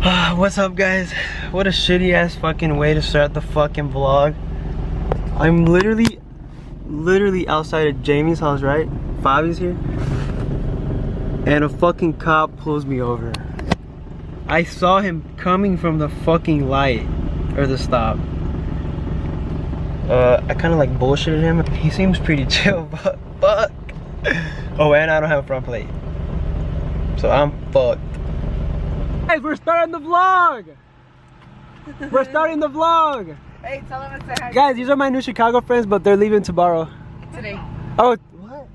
What's up, guys? What a shitty ass fucking way to start the fucking vlog. I'm literally outside of Jamie's house, right? Fabi's here. And a fucking cop pulls me over. I saw him coming from the fucking light, or the stop. I kind of like bullshitted him. He seems pretty chill, but fuck. Oh, and I don't have a front plate. So I'm fucked. Guys, we're starting the vlog! We're starting the vlog! Hey, tell them to say hi. Guys, these are my new Chicago friends, but they're leaving tomorrow. Today. Oh, what?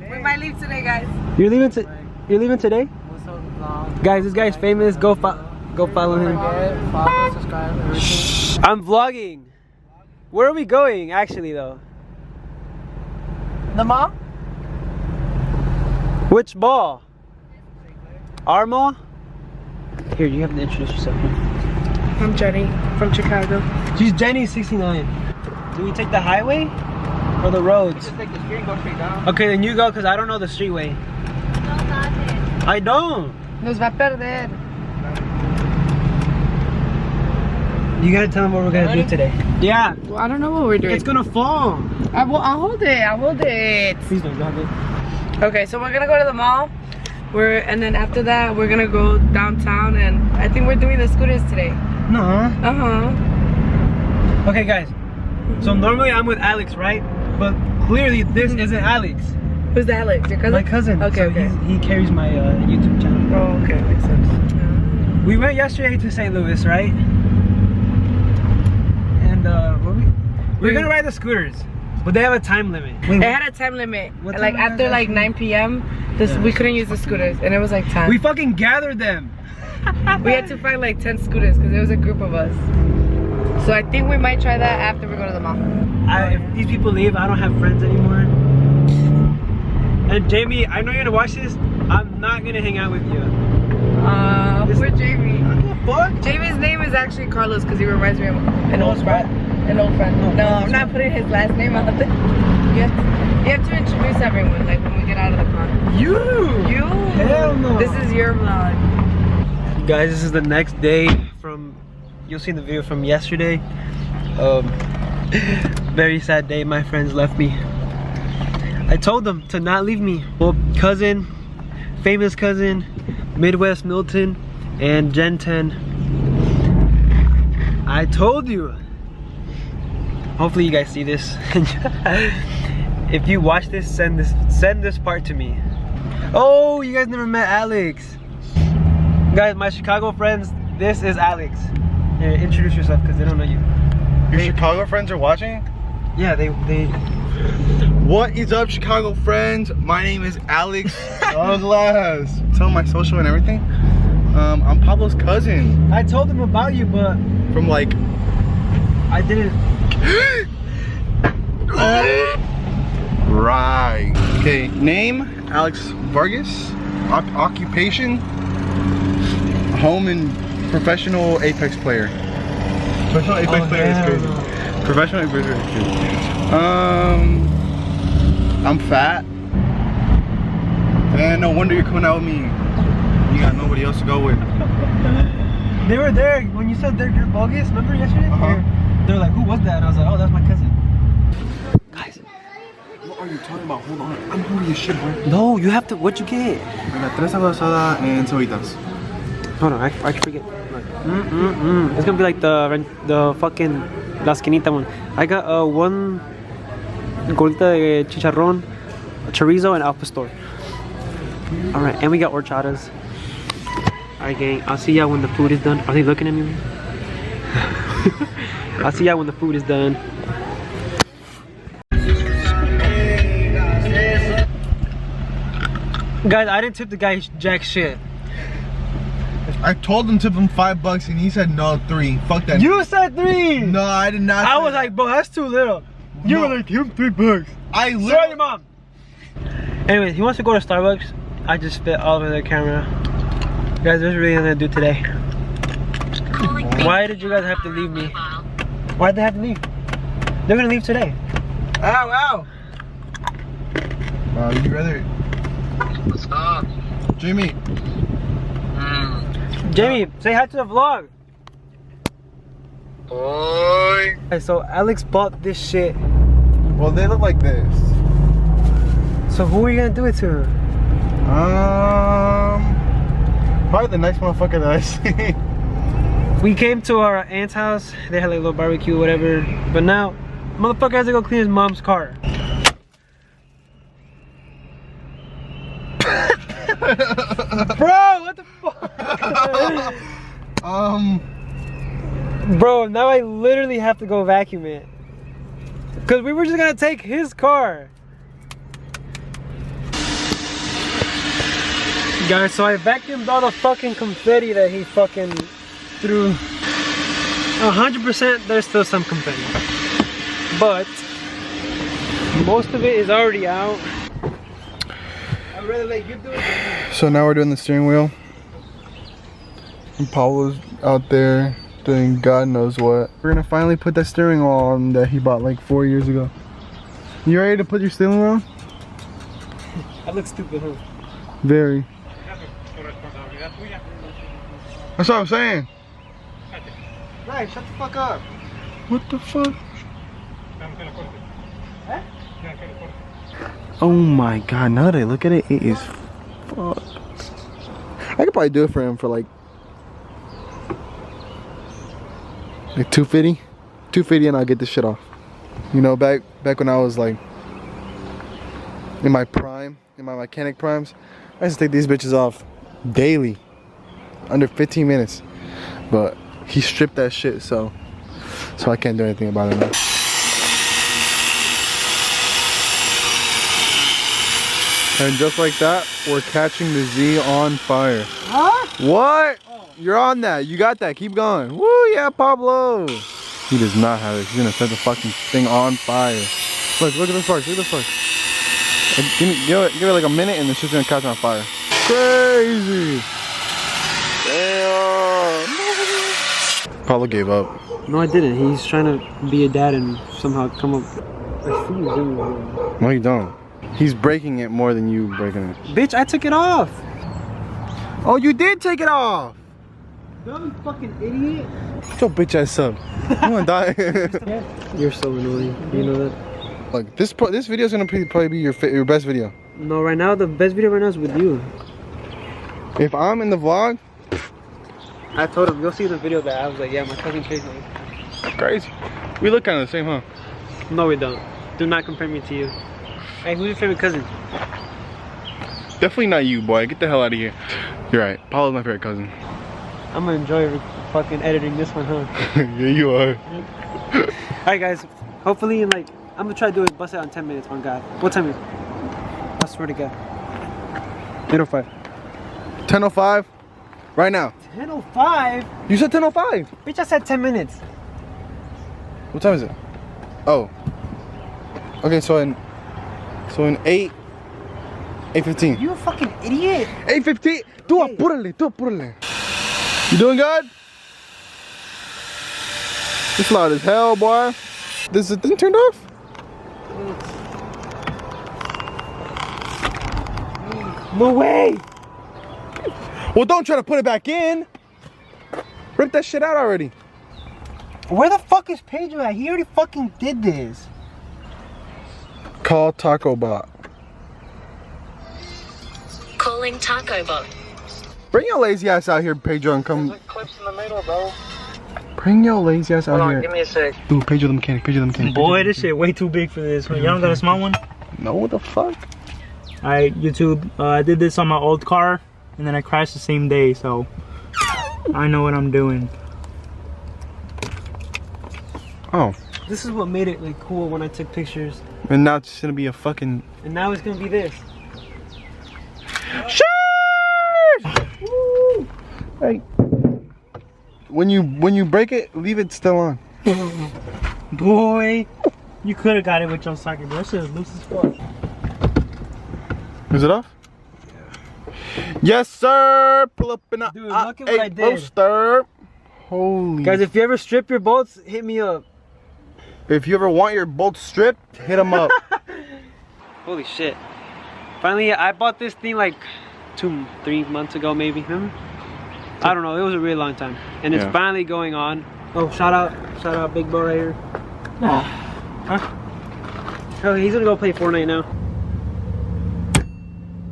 We might leave today, guys. You're leaving today? What's up, vlog? Guys, this guy's famous. Go follow him. Follow, subscribe, everything. Shh, I'm vlogging. Where are we going, actually, though? The mall? Which mall? Our mall? Here, you have to introduce yourself. I'm Jenny from Chicago. She's Jenny 69. Do we take the highway or the roads? Just take the street and go straight down. Okay, then you go, because I don't know the streetway. I don't. Nos va a perder. You gotta tell them what we're gonna do today. Yeah. Well, I don't know what we're doing. It's gonna fall. I'll hold it. I'll hold it. Please don't grab it. Okay, so we're gonna go to the mall. And then after that, we're gonna go downtown, and I think we're doing the scooters today. No. Uh-huh. Okay, guys. So normally I'm with Alex, right? But clearly this isn't Alex. Who's that, Alex? Your cousin? My cousin. Okay, so okay. He carries my YouTube channel. Oh, okay, makes sense. We went yesterday to St. Louis, right? And we're gonna ride the scooters, but they have a time limit. Wait, It had a time limit. What Like time after like 9 p.m. We couldn't use the scooters, and it was like 10. we fucking gathered them. We had to find like 10 scooters because there was a group of us. So I think we might try that after we go to the mall. If these people leave, I don't have friends anymore. And Jamie, I know you're gonna watch this. I'm not gonna hang out with you. Poor Jamie. What? Jamie's name is actually Carlos because he reminds me of an old friend. An old friend. No, I'm not putting his last name on it. You have to introduce everyone, like when we get out of the car. You? Hell no. This is your vlog. Guys, this is the next day from, you'll see the video from yesterday. Very sad day, my friends left me. I told them to not leave me. Well, cousin, famous cousin, Midwest Milton, and Gen 10. I told you. Hopefully you guys see this. If you watch this, send this part to me. Oh, you guys never met Alex. Guys, my Chicago friends, this is Alex. Here, introduce yourself because they don't know you. Your Chicago friends are watching? Yeah, they What is up, Chicago friends? My name is Alex Douglas. Tell them my social and everything. I'm Pablo's cousin. I told them about you, but From like I didn't. Right. Okay, name Alex Vargas. Occupation home and professional Apex player. Professional Apex player is crazy. No. Professional Apex player is crazy. I'm fat. And no wonder you're coming out with me. You got nobody else to go with. They were there when you said they're bogus. Remember yesterday? Uh-huh. They're like, who was that? And I was like, oh, that's my cousin. Guys. What are you talking about? Hold on. I'm hungry as shit, bro. No, you have to. What'd you get? I got tres asada and cebollitas. Hold on, I forget. It's gonna be like the fucking La Esquinita one. I got one gordita de chicharrón, chorizo, and al pastor. All right, and we got horchatas. All right, gang. I'll see y'all when the food is done. Are they looking at me? I'll see y'all when the food is done. Guys, I didn't tip the guy jack shit. I told him to tip him $5 and he said no, 3. Fuck that. You said 3. No, I did not. I was like, bro, that's too little. You were like, give him $3. I Sorry, literally. your mom. Anyways, he wants to go to Starbucks. I just spit all over the camera. Guys, there's really nothing to do today. Why did you guys have to leave me? Why'd they have to leave? They're gonna leave today. Ow, ow. You rather. What's up? Jimmy. Jamie, say hi to the vlog. Oi. Okay, so Alex bought this shit. Well, they look like this. So who are you gonna do it to? Probably the next motherfucker that I see. We came to our aunt's house. They had like a little barbecue, whatever. But now, motherfucker has to go clean his mom's car. Bro, what the fuck? Bro, now I literally have to go vacuum it. Cause we were just gonna take his car. Guys, so I vacuumed all the fucking confetti that he fucking threw. 100% there's still some confetti. But most of it is already out. I'd rather let you do it than me. So now we're doing the steering wheel. And Paulo's out there doing God knows what. We're gonna finally put that steering wheel on that he bought like 4 years ago. You ready to put your steering wheel on? I look stupid, huh? Very. That's what I'm saying. Right, shut the fuck up. What the fuck? Oh my god, now that I look at it, it is fuck. I could probably do it for him for like 250. 250 and I'll get this shit off. You know, back when I was like in my prime, in my mechanic primes, I used to take these bitches off daily. Under 15 minutes. But he stripped that shit, so I can't do anything about it now. And just like that, we're catching the Z on fire. Huh? What? Oh. You're on that. You got that. Keep going. Woo, yeah, Pablo. He does not have it. He's gonna set the fucking thing on fire. Look at the sparks. Look at the sparks. Give it like a minute and the shit's gonna catch on fire. Crazy. Damn. Pablo gave up. No, I didn't. He's trying to be a dad and somehow come up. I see you doing it. No, you don't. He's breaking it more than you breaking it. Bitch, I took it off. Oh, you did take it off. You fucking idiot. Shut your bitch ass up. You wanna die? You're so annoying. You know that? Look, this video is gonna probably be your best video. No, right now the best video right now is with you. If I'm in the vlog, I told him, you'll see the video that I was like, yeah, my cousin chased me. crazy. We look kind of the same, huh? No, we don't. Do not compare me to you. Hey, who's your favorite cousin? Definitely not you, boy. Get the hell out of here. You're right. Paula's my favorite cousin. I'm gonna enjoy fucking editing this one, huh? Yeah, you are. Alright, guys. Hopefully, in like, I'm gonna try to do it, bust it out in 10 minutes, on God. What time is it? I swear to God. 8:05. 10:05? Right now. 10:05? You said 10:05. Bitch, I said 10 minutes. What time is it? Oh. Okay, so in 8:15. You a fucking idiot. 8:15. Do apúrale. You doing good? It's loud as hell, boy. Is the thing turned off? No way. Well, don't try to put it back in. Rip that shit out already. Where the fuck is Pedro at? He already fucking did this. Call Taco Bot. Calling Taco Bot. Bring your lazy ass out here, Pedro, and come. There's clips in the middle, bro. Bring your lazy ass out Hold here. on, give me a sec. Dude, Pedro the mechanic. Boy, this shit way too big for this. Y'all don't got a small one? No, what the fuck? Alright, YouTube. I did this on my old car, and then I crashed the same day, so I know what I'm doing. Oh. This is what made it like cool when I took pictures. And now it's gonna be a fucking. And now it's gonna be this. Woo! Hey. When you break it, leave it still on. Boy, you could have got it with your socket, bro. That shit is loose as fuck. Is it off? Yes, sir. Pull up in a Dude, look at what I did. poster. Holy. Guys, if you ever strip your bolts, hit me up. If you ever want your bolts stripped, hit them up. Holy shit. Finally, I bought this thing like 2-3 months ago, maybe. Remember? I don't know. It was a really long time, and it's Yeah. finally going on. Oh, shout out, Big Bo right here. Huh? Oh, he's gonna go play Fortnite now.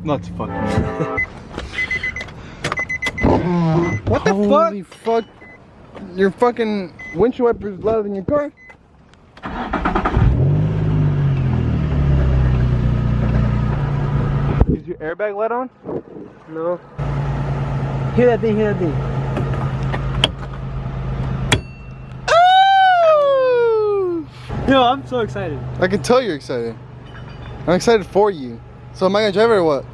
Nuts fucking. What the Holy fuck? Your fucking windshield wiper is louder than your car? Is your airbag light on? No. Hear that thing, hear that thing. Yo, I'm so excited. I can tell you're excited. I'm excited for you. So am I gonna drive it or what?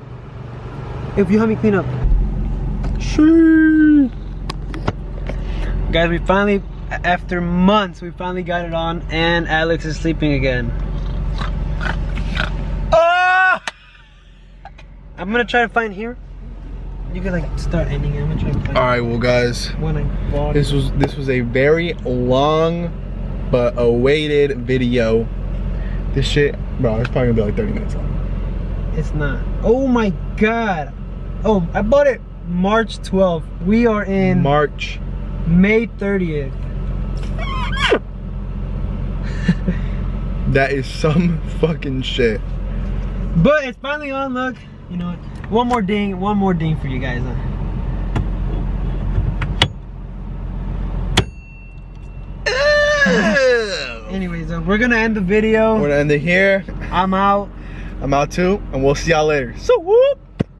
If you help me clean up. Guys, we finally, after months, we finally got it on, and Alex is sleeping again. Ah! I'm gonna try to find here. You can like start ending it. I'm gonna try to find. All right, well guys, When I vlog. this was a very long but awaited video. This shit, bro, it's probably gonna be like 30 minutes long. It's not. Oh my god. Oh, I bought it March 12th. We are in March. May 30th. That is some fucking shit. But it's finally on, look. You know what? One more ding for you guys. Anyways, we're gonna end the video. We're gonna end it here. I'm out. I'm out too, and we'll see y'all later. So whoop.